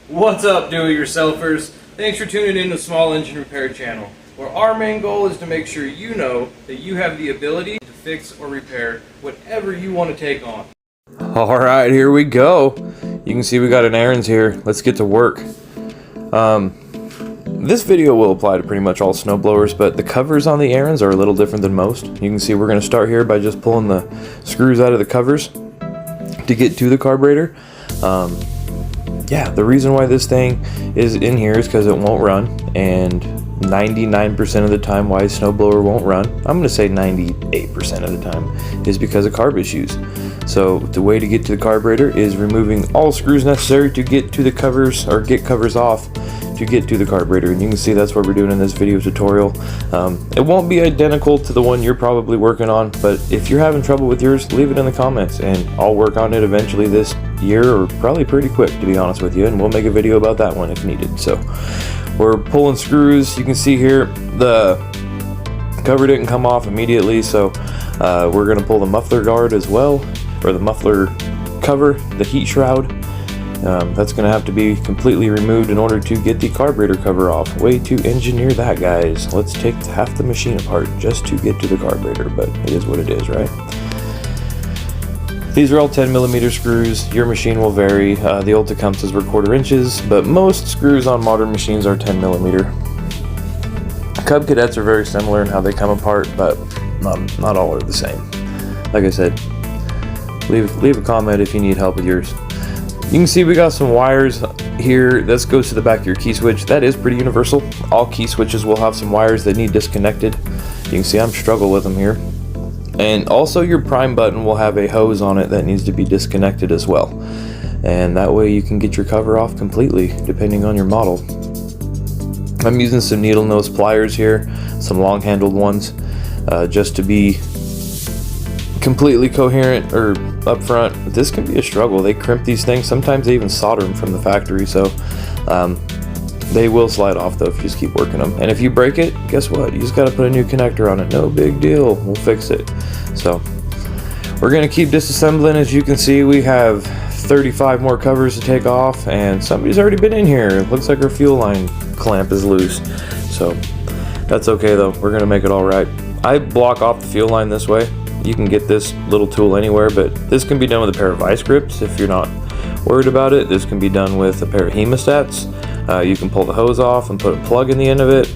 What's up, do-it-yourselfers? Thanks for tuning in to Small Engine Repair Channel, where our main goal is to make sure you know that you have the ability to fix or repair whatever you want to take on. Alright, here we go. You can see we got an errands here. Let's get to work. This video will apply to pretty much all snowblowers, but the covers on the errands are a little different than most. You can see we're going to start here by just pulling the screws out of the covers to get to the carburetor. Yeah, the reason why this thing is in here is because it won't run, and 99% of the time why a snowblower won't run, I'm going to say 98% of the time, is because of carb issues. So the way to get to the carburetor is removing all screws necessary to get to the covers, or get covers off to get to the carburetor, and you can see that's what we're doing in this video tutorial. It won't be identical to the one you're probably working on, but if you're having trouble with yours, leave it in the comments and I'll work on it eventually this year, or probably pretty quick, to be honest with you, and we'll make a video about that one if needed. So we're pulling screws. You can see here the cover didn't come off immediately, so we're going to pull the muffler guard as well, or the muffler cover, the heat shroud. That's going to have to be completely removed in order to get the carburetor cover off. Way to engineer that, guys. Let's take half the machine apart just to get to the carburetor, but it is what it is, right? These are all 10mm screws. Your machine will vary. The old Tecumsehs were 1/4 inches, but most screws on modern machines are 10mm. Cub Cadets are very similar in how they come apart, but not all are the same. Like I said, leave a comment if you need help with yours. You can see we got some wires here. This goes to the back of your key switch. That is pretty universal. All key switches will have some wires that need disconnected. You can see I'm struggling with them here. And also your prime button will have a hose on it that needs to be disconnected as well. And that way you can get your cover off completely, depending on your model. I'm using some needle nose pliers here, some long handled ones, just to be completely coherent or up front. This can be a struggle. They crimp these things. Sometimes they even solder them from the factory, so they will slide off though if you just keep working them. And if you break it, guess what? You just got to put a new connector on it. No big deal. We'll fix it. So we're going to keep disassembling. As you can see, we have 35 more covers to take off, and somebody's already been in here. It looks like our fuel line clamp is loose, so that's okay though. We're going to make it all right. I block off the fuel line this way. You can get this little tool anywhere, but this can be done with a pair of vice grips if you're not worried about it. This can be done with a pair of hemostats. You can pull the hose off and put a plug in the end of it.